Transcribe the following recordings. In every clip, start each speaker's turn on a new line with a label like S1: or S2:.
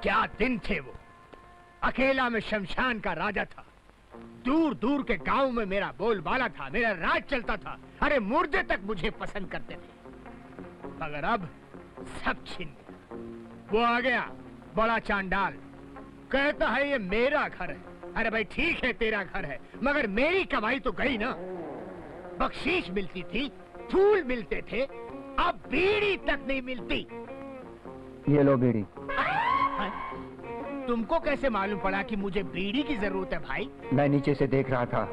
S1: क्या दिन थे वो। अकेला मैं शमशान का राजा था। दूर दूर के गांव में मेरा बोलबाला था, मेरा राज चलता था। अरे मुर्दे तक मुझे पसंद करते थे। मगर अब सब छिन गया। वो आ गया बड़ा चांडाल, कहता है ये मेरा घर है। अरे भाई ठीक है तेरा घर है, मगर मेरी कमाई तो गई ना। बख्शीश मिलती थी, फूल मिलते थे, अब बीड़ी तक नहीं मिलती।
S2: ये लो बीड़ी।
S1: तुमको कैसे मालूम पड़ा कि मुझे बीड़ी की जरूरत है भाई?
S2: मैं नीचे से देख रहा था।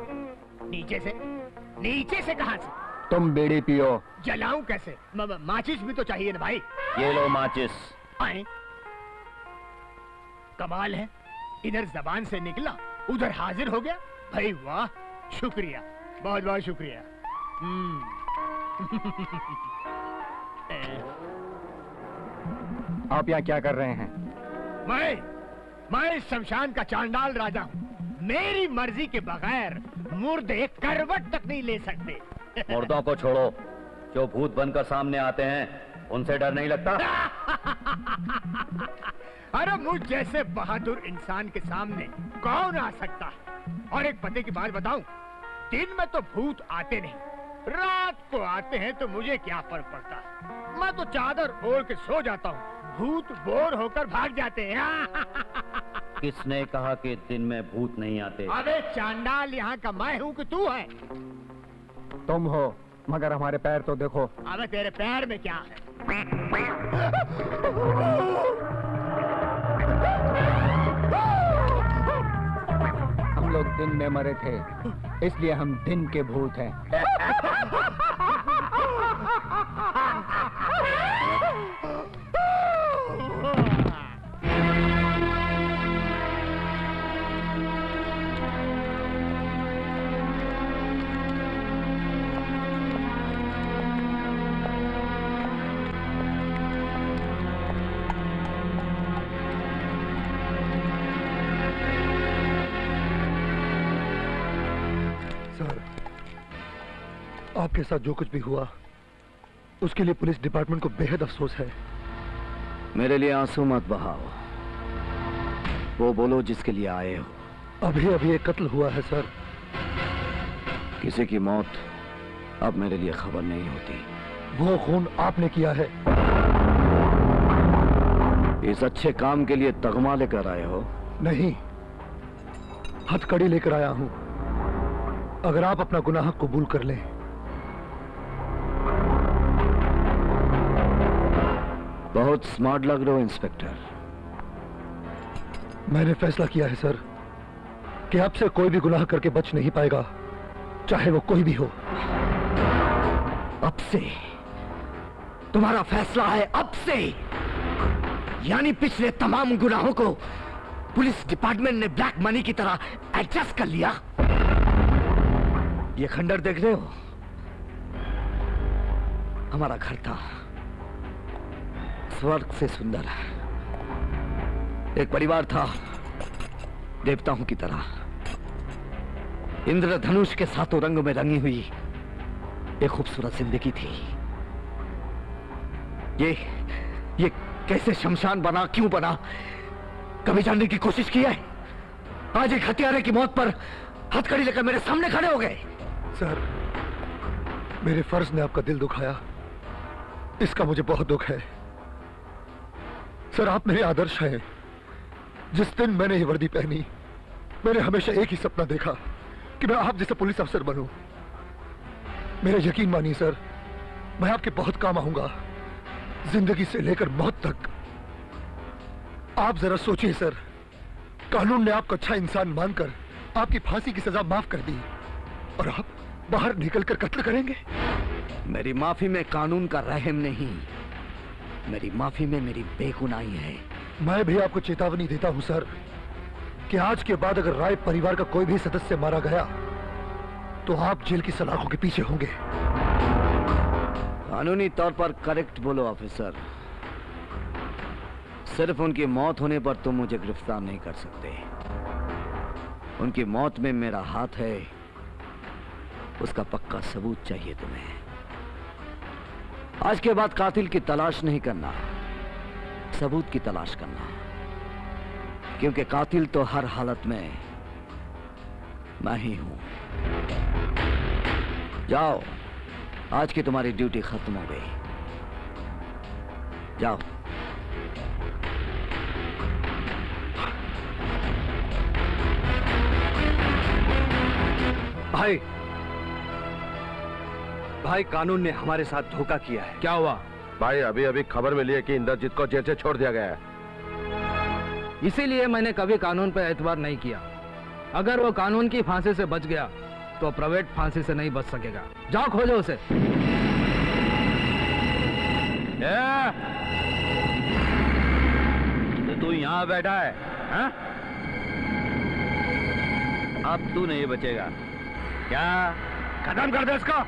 S1: नीचे से? नीचे से कहां से?
S2: तुम बीड़ी पियो।
S1: जलाऊं कैसे? माचिस भी तो चाहिए ना भाई।
S2: ये लो माचिस।
S1: आए कमाल है, इधर जबान से निकला उधर हाजिर हो गया। भाई वाह, शुक्रिया, बहुत बहुत शुक्रिया।
S2: आप यहाँ क्या कर रहे हैं?
S1: मैं इस शमशान का चांडाल राजा हूँ। मेरी मर्जी के बगैर मुर्दे करवट तक नहीं ले सकते।
S2: मुर्दों को छोड़ो, जो भूत बनकर सामने आते हैं उनसे डर नहीं लगता?
S1: अरे मुझ जैसे बहादुर इंसान के सामने कौन आ सकता है? और एक पते की बात बताऊं, दिन में तो भूत आते नहीं, रात को आते हैं तो मुझे क्या फर्क पड़ता है। मैं तो चादर ओढ़ के सो जाता हूँ, भूत बोर होकर भाग जाते हैं।
S2: किसने कहा कि दिन में भूत नहीं आते?
S1: अबे चांडाल, यहाँ का मैं हूँ कि तू है?
S2: तुम हो, मगर हमारे पैर तो देखो।
S1: अबे तेरे पैर में क्या है?
S2: हम लोग दिन में मरे थे, इसलिए हम दिन के भूत हैं।
S3: आपके साथ जो कुछ भी हुआ उसके लिए पुलिस डिपार्टमेंट को बेहद अफसोस है।
S2: मेरे लिए आंसू मत बहाओ, वो बोलो जिसके लिए आए हो।
S3: अभी अभी एक कत्ल हुआ है सर।
S2: किसी की मौत अब मेरे लिए खबर नहीं होती।
S3: वो खून आपने किया है।
S2: इस अच्छे काम के लिए तगमा लेकर आए हो?
S3: नहीं, हथकड़ी लेकर आया हूं। अगर आप अपना गुनाह कबूल कर लें।
S2: बहुत स्मार्ट लग रहे हो इंस्पेक्टर।
S3: मैंने फैसला किया है सर कि आपसे कोई भी गुनाह करके बच नहीं पाएगा, चाहे वो कोई भी हो।
S2: अब से तुम्हारा फैसला है? अब से यानी पिछले तमाम गुनाहों को पुलिस डिपार्टमेंट ने ब्लैक मनी की तरह एडजस्ट कर लिया। ये खंडर देख रहे हो, हमारा घर था, स्वर्ग से सुंदर। एक परिवार था देवताओं की तरह, इंद्रधनुष के सातों रंगों में रंगी हुई एक खूबसूरत जिंदगी थी। ये कैसे शमशान बना, क्यों बना, कभी जानने की कोशिश की है? आज एक हत्यारे की मौत पर हथकड़ी लेकर मेरे सामने खड़े हो गए।
S3: सर, मेरे फर्ज ने आपका दिल दुखाया, इसका मुझे बहुत दुख है। सर, आप मेरे आदर्श हैं। जिस दिन मैंने ये वर्दी पहनी, मैंने हमेशा एक ही सपना देखा कि मैं आप जैसा पुलिस अफसर बनूं। मेरा यकीन मानिए सर, मैं आपके बहुत काम आऊंगा, जिंदगी से लेकर मौत तक। आप जरा सोचिए सर, कानून ने आपको अच्छा इंसान मानकर आपकी फांसी की सजा माफ कर दी और आप बाहर निकलकर कत्ल करेंगे।
S2: मेरी माफी में कानून का रहम नहीं, मेरी माफी में मेरी बेगुनाही है।
S3: मैं भी आपको चेतावनी देता हूं सर कि आज के बाद अगर राय परिवार का कोई भी सदस्य मारा गया तो आप जेल की सलाखों के पीछे होंगे।
S2: कानूनी तौर पर करेक्ट बोलो ऑफिसर। सिर्फ उनकी मौत होने पर तुम मुझे गिरफ्तार नहीं कर सकते। उनकी मौत में मेरा हाथ है, उसका पक्का सबूत चाहिए तुम्हें। आज के बाद कातिल की तलाश नहीं करना, सबूत की तलाश करना, क्योंकि कातिल तो हर हालत में मैं ही हूं। जाओ, आज की तुम्हारी ड्यूटी खत्म हो गई। जाओ।
S4: भाई, भाई कानून ने हमारे साथ धोखा किया है।
S5: क्या हुआ?
S6: भाई अभी अभी खबर मिली है कि इंद्रजीत को जेल से छोड़ दिया गया है।
S5: इसीलिए मैंने कभी कानून पर एतबार नहीं किया। अगर वो कानून की फांसी से बच गया तो प्राइवेट फांसी से नहीं बच सकेगा। जाओ खोजो उसे।
S4: तो तू यहाँ बैठा है हा? अब तू नहीं बचेगा। क्या?
S6: खत्म कर दे इसको।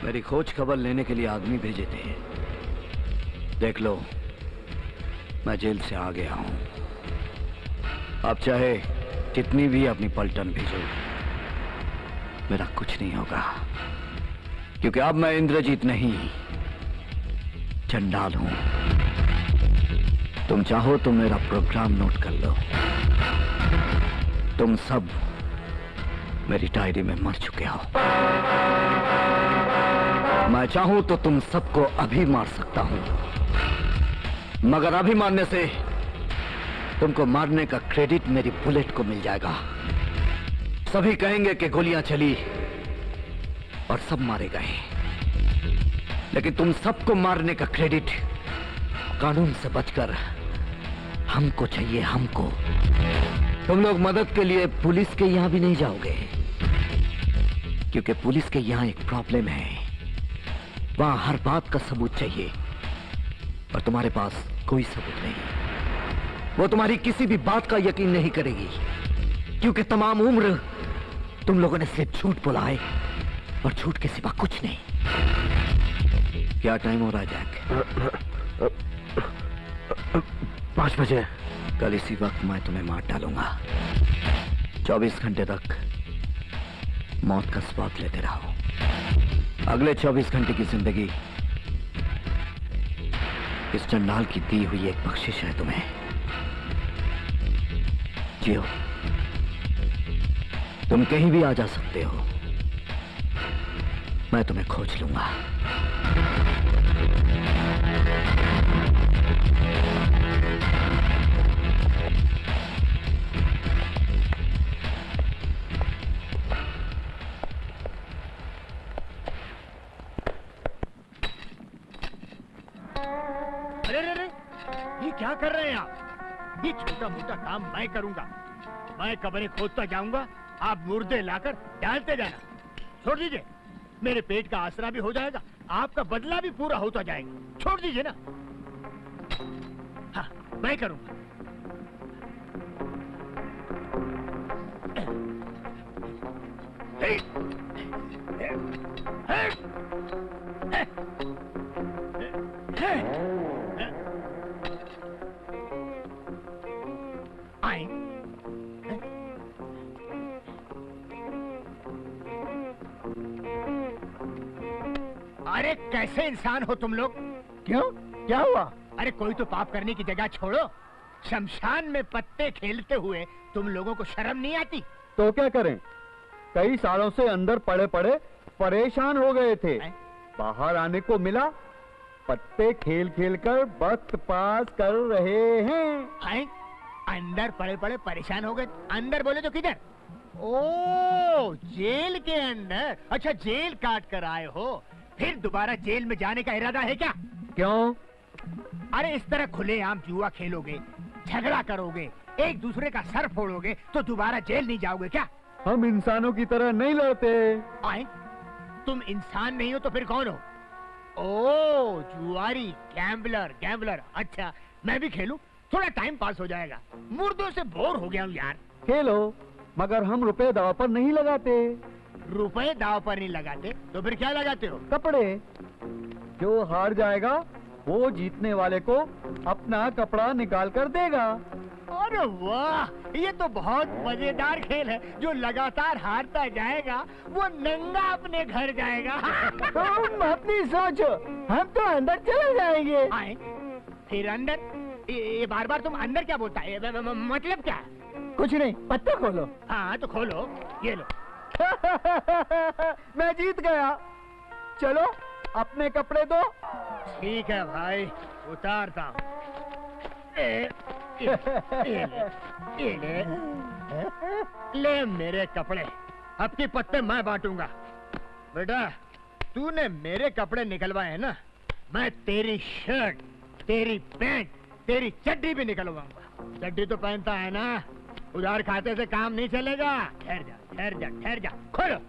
S2: मेरी खोज खबर लेने के लिए आदमी भेजे थे। देख लो, मैं जेल से आ गया हूं। अब चाहे जितनी भी अपनी पलटन भेजो, मेरा कुछ नहीं होगा, क्योंकि अब मैं इंद्रजीत नहीं, चंडाल हूं। तुम चाहो तो मेरा प्रोग्राम नोट कर लो। तुम सब मेरी डायरी में मर चुके हो। मैं चाहूं तो तुम सबको अभी मार सकता हूं, मगर अभी मारने से तुमको मारने का क्रेडिट मेरी बुलेट को मिल जाएगा। सभी कहेंगे कि गोलियां चली और सब मारे गए, लेकिन तुम सबको मारने का क्रेडिट कानून से बचकर हमको चाहिए, हमको। तुम लोग मदद के लिए पुलिस के यहां भी नहीं जाओगे, क्योंकि पुलिस के यहां एक प्रॉब्लम है। वहां हर बात का सबूत चाहिए और तुम्हारे पास कोई सबूत नहीं। वो तुम्हारी किसी भी बात का यकीन नहीं करेगी, क्योंकि तमाम उम्र तुम लोगों ने सिर्फ झूठ बोला है और झूठ के सिवा कुछ नहीं। क्या टाइम हो रहा है जैक?
S6: 5 बजे।
S2: कल इसी वक्त मैं तुम्हें मार डालूंगा। 24 घंटे तक मौत का स्वाद लेते रहो। अगले 24 घंटे की जिंदगी इस चंडाल की दी हुई एक बख्शिश है तुम्हें। जियो, तुम कहीं भी आ जा सकते हो, मैं तुम्हें खोज लूंगा।
S1: कर रहे हैं आप? ये छोटा मोटा काम मैं करूंगा। मैं कब्रें खोदता जाऊंगा, आप मुर्दे लाकर डालते जाना। छोड़ दीजिए, मेरे पेट का आसरा भी हो जाएगा, आपका बदला भी पूरा होता जाएगा। छोड़ दीजिए ना। हाँ, मैं करूंगा। आए। अरे कैसे इंसान हो तुम लोग?
S3: क्यों, क्या हुआ?
S1: अरे कोई तो पाप करने की जगह छोड़ो। शमशान में पत्ते खेलते हुए तुम लोगों को शर्म नहीं आती?
S7: तो क्या करें, कई सालों से अंदर पड़े पड़े परेशान हो गए थे। बाहर आने को मिला, पत्ते खेल खेल कर वक्त पास कर रहे हैं।
S1: अंदर पड़े पड़े परेशान हो गए? अंदर बोले तो किधर? ओ, जेल के अंदर। अच्छा, जेल काट कर आए हो, फिर दोबारा जेल में जाने का इरादा है क्या?
S7: क्यों?
S1: अरे इस तरह खुलेआम जुआ खेलोगे, झगड़ा करोगे, एक दूसरे का सर फोड़ोगे तो दोबारा जेल नहीं जाओगे क्या?
S7: हम इंसानों की तरह नहीं लड़ते।
S1: आए? तुम इंसान नहीं हो तो फिर कौन हो? ओ, जुआरी, गैम्बलर। अच्छा, मैं भी खेलूं? थोड़ा टाइम पास हो जाएगा। मुर्दों से बोर हो गया हूँ यार।
S7: खेलो, मगर हम रुपए दाव पर नहीं लगाते।
S1: रुपए दाव पर नहीं लगाते तो फिर क्या लगाते हो?
S7: कपड़े। जो हार जाएगा वो जीतने वाले को अपना कपड़ा निकाल कर देगा।
S1: अरे वाह, ये तो बहुत मजेदार खेल है। जो लगातार हारता जाएगा वो नंगा अपने घर जाएगा।
S7: तुम अपनी सोचो, हम तो अंदर चले जाएंगे।
S1: आए? फिर अंदर? ये बार बार तुम अंदर क्या बोलता है? मतलब क्या?
S7: कुछ नहीं, पत्ता खोलो।
S1: हाँ तो खोलो, ये लो।
S7: मैं जीत गया। चलो, अपने कपड़े दो।
S1: ठीक है भाई, उतारता हूँ। ये ले मेरे कपड़े। अब की पत्ते मैं बांटूंगा। बेटा, तूने मेरे कपड़े निकलवाए ना, मैं तेरी शर्ट, तेरी पैंट, तेरी चड्डी भी निकलवाऊंगा। चड्डी तो पहनता है ना, उधार खाते से काम नहीं चलेगा। ठहर जा, खोलो।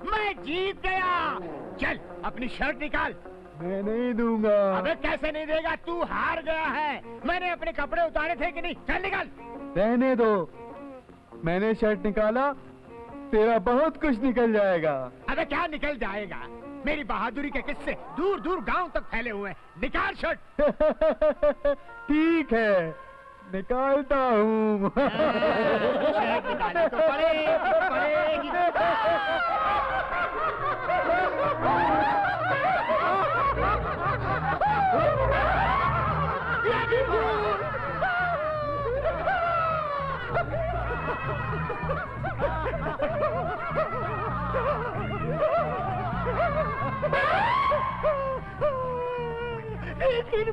S1: मैं जीत गया। चल अपनी शर्ट निकाल।
S7: मैं नहीं दूंगा।
S1: अबे कैसे नहीं देगा? तू हार गया है। मैंने अपने कपड़े उतारे थे कि नहीं? चल निकाल।
S7: रहने दो, मैंने शर्ट निकाला, तेरा बहुत कुछ निकल जाएगा।
S1: अबे क्या निकल जाएगा? मेरी बहादुरी के किस्से दूर दूर गांव तक फैले हुए हैं। निकाल शर्ट।
S7: ठीक है, निकालता हूँ।
S1: शर्ट निकालनी तो पड़ेगी। लेकिन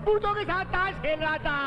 S1: भूतों के साथ ताश खेल रहा था।